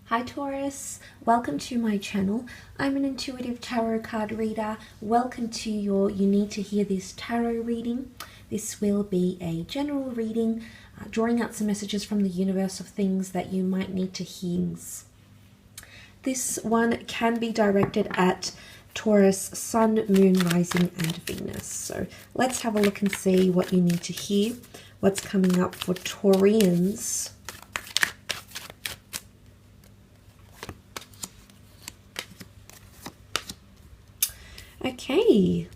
Hi Taurus, welcome to my channel. I'm an intuitive tarot card reader. Welcome to your You Need to Hear This tarot reading. This will be a general reading, drawing out some messages from the universe of things that you might need to hear. This one can be directed at Taurus, Sun, Moon, Rising and Venus. So let's have a look and see what you need to hear, what's coming up for Taurians. Okay,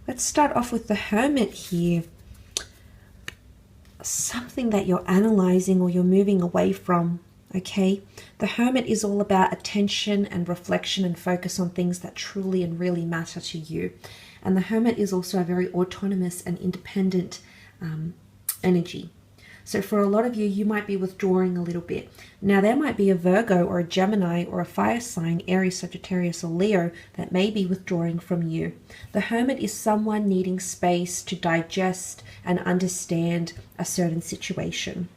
let's start off with the Hermit here. Something that you're analyzing or you're moving away from, okay? The Hermit is all about attention and reflection and focus on things that truly and really matter to you. And the Hermit is also a very autonomous and independent energy. So for a lot of you, you might be withdrawing a little bit. Now there might be a Virgo or a Gemini or a fire sign, Aries, Sagittarius or Leo, that may be withdrawing from you. The Hermit is someone needing space to digest and understand a certain situation.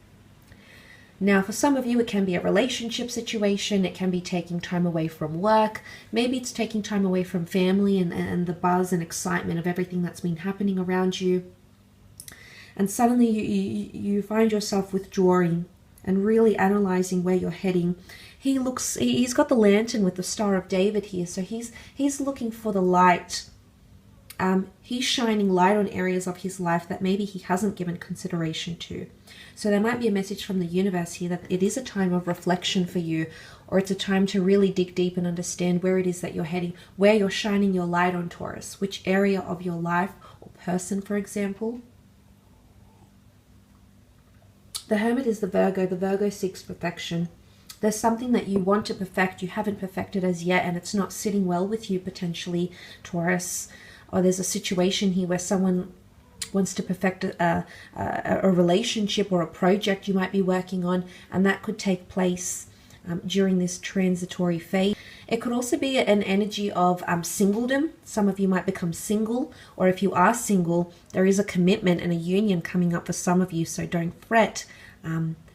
Now for some of you, it can be a relationship situation. It can be taking time away from work. Maybe it's taking time away from family and the buzz and excitement of everything that's been happening around you. And suddenly you find yourself withdrawing and really analyzing where you're heading. He's got the lantern with the Star of David here, so he's looking for the light. He's shining light on areas of his life that maybe he hasn't given consideration to. So there might be a message from the universe here that it is a time of reflection for you, or it's a time to really dig deep and understand where it is that you're heading, where you're shining your light on, Taurus, which area of your life or person, for example. The Hermit is the Virgo. The Virgo seeks perfection. There's something that you want to perfect, you haven't perfected as yet, and it's not sitting well with you potentially, Taurus. Or there's a situation here where someone wants to perfect a relationship or a project you might be working on, and that could take place during this transitory phase. It could also be an energy of singledom. Some of you might become single, or if you are single, there is a commitment and a union coming up for some of you, so don't fret.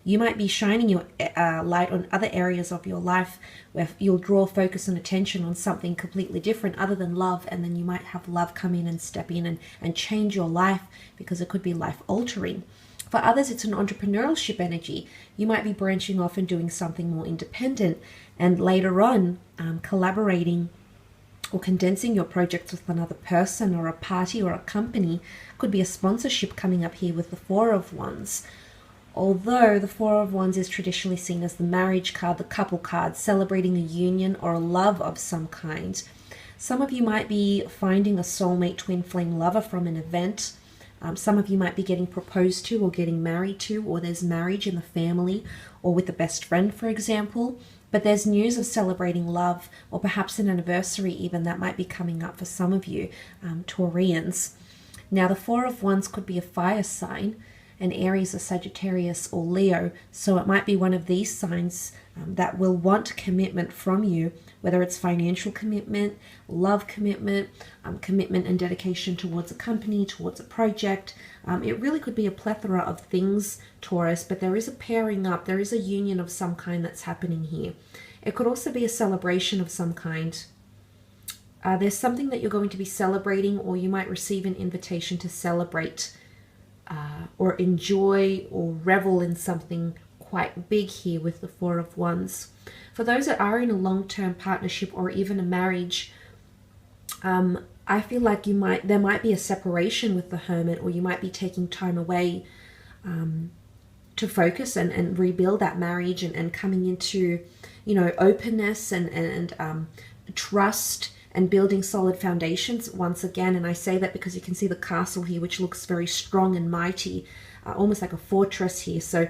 You might be shining your light on other areas of your life where you'll draw focus and attention on something completely different other than love, and then you might have love come in and step in and change your life, because it could be life altering. For others, it's an entrepreneurship energy. You might be branching off and doing something more independent, and later on collaborating or condensing your projects with another person or a party or a company. Could be a sponsorship coming up here with the Four of Wands. Although the Four of Wands is traditionally seen as the marriage card, the couple card, celebrating a union or a love of some kind. Some of you might be finding a soulmate twin flame lover from an event. Some of you might be getting proposed to or getting married to, or there's marriage in the family or with a best friend, for example. But there's news of celebrating love, or perhaps an anniversary even, that might be coming up for some of you, Taurians. Now the Four of Wands could be a fire sign, an Aries, a Sagittarius or Leo. So it might be one of these signs that will want commitment from you, whether it's financial commitment, love commitment, commitment and dedication towards a company, towards a project. It really could be a plethora of things, Taurus, but there is a pairing up, there is a union of some kind that's happening here. It could also be a celebration of some kind. There's something that you're going to be celebrating, or you might receive an invitation to celebrate or enjoy or revel in something quite big here with the Four of Wands. For those that are in a long-term partnership or even a marriage, I feel like there might be a separation with the Hermit, or you might be taking time away to focus and rebuild that marriage and coming into, openness and trust and building solid foundations once again. And I say that because you can see the castle here, which looks very strong and mighty, almost like a fortress here. So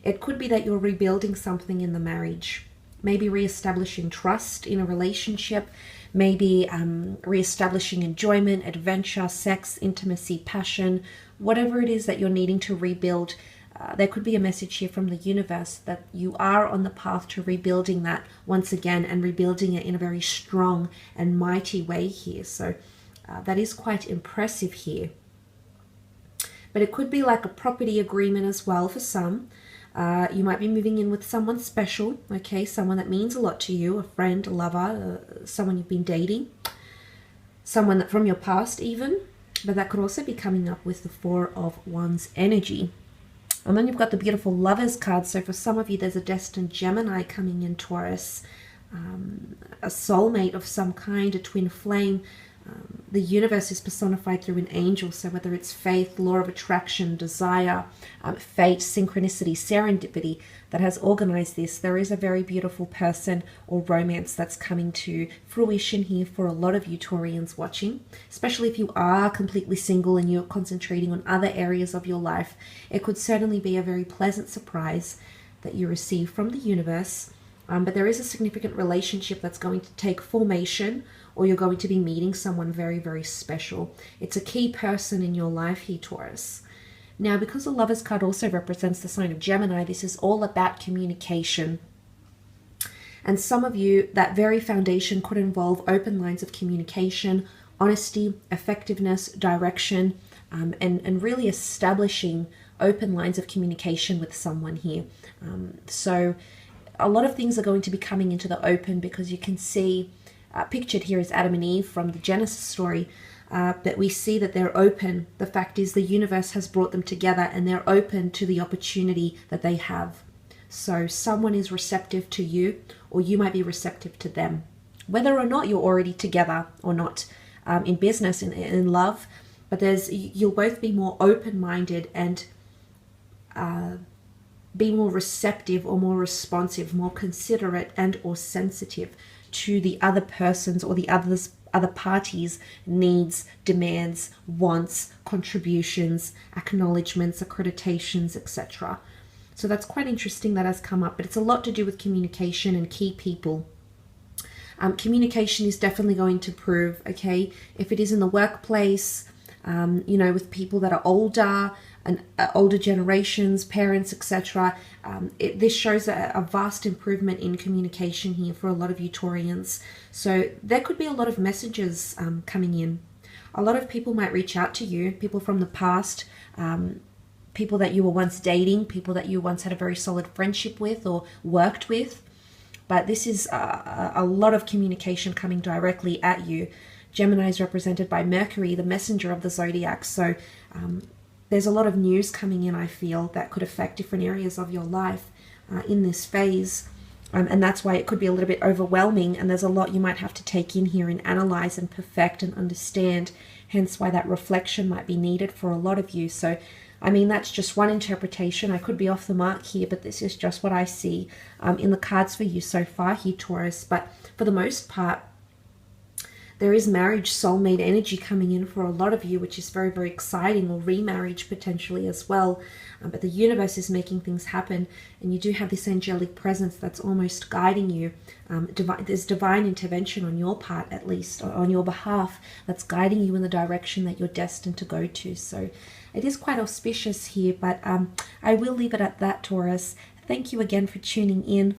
it could be that you're rebuilding something in the marriage, maybe reestablishing trust in a relationship, maybe reestablishing enjoyment, adventure, sex, intimacy, passion, whatever it is that you're needing to rebuild. There could be a message here from the universe that you are on the path to rebuilding that once again, and rebuilding it in a very strong and mighty way here. So that is quite impressive here. But it could be like a property agreement as well for some. You might be moving in with someone special, okay? Someone that means a lot to you, a friend, a lover, someone you've been dating, someone that from your past even. But that could also be coming up with the Four of Wands energy. And then you've got the beautiful Lovers card. So for some of you, there's a destined Gemini coming in, Taurus. A soulmate of some kind, a twin flame. The universe is personified through an angel. So whether it's faith, law of attraction, desire, fate, synchronicity, serendipity that has organized this, there is a very beautiful person or romance that's coming to fruition here for a lot of you Taurians watching. Especially if you are completely single and you're concentrating on other areas of your life, it could certainly be a very pleasant surprise that you receive from the universe. But there is a significant relationship that's going to take formation, or you're going to be meeting someone very, very special. It's a key person in your life here, Taurus. Now, because the Lovers card also represents the sign of Gemini, this is all about communication. And some of you, that very foundation could involve open lines of communication, honesty, effectiveness, direction, and really establishing open lines of communication with someone here. So a lot of things are going to be coming into the open, because you can see, pictured here is Adam and Eve from the Genesis story, that we see that they're open. The fact is the universe has brought them together and they're open to the opportunity that they have. So someone is receptive to you, or you might be receptive to them. Whether or not you're already together or not, in business, in love, but you'll both be more open-minded and be more receptive or more responsive, more considerate and or sensitive to the other person's or the other party's needs, demands, wants, contributions, acknowledgements, accreditations, etc. So that's quite interesting that has come up, but it's a lot to do with communication and key people. Communication is definitely going to prove, okay, if it is in the workplace, with people that are older and older generations, parents, etc. This shows a vast improvement in communication here for a lot of you Taurians. So there could be a lot of messages coming in. A lot of people might reach out to you, people from the past, people that you were once dating, people that you once had a very solid friendship with or worked with. But this is a lot of communication coming directly at you. Gemini is represented by Mercury, the messenger of the zodiac. So there's a lot of news coming in, I feel, that could affect different areas of your life in this phase. And that's why it could be a little bit overwhelming. And there's a lot you might have to take in here and analyze and perfect and understand. Hence why that reflection might be needed for a lot of you. So, I mean, that's just one interpretation. I could be off the mark here, but this is just what I see in the cards for you so far here, Taurus. But for the most part, there is marriage, soulmate energy coming in for a lot of you, which is very, very exciting, or remarriage potentially as well. But the universe is making things happen, and you do have this angelic presence that's almost guiding you. There's divine intervention on your part, at least, or on your behalf, that's guiding you in the direction that you're destined to go to. So it is quite auspicious here, but I will leave it at that, Taurus. Thank you again for tuning in.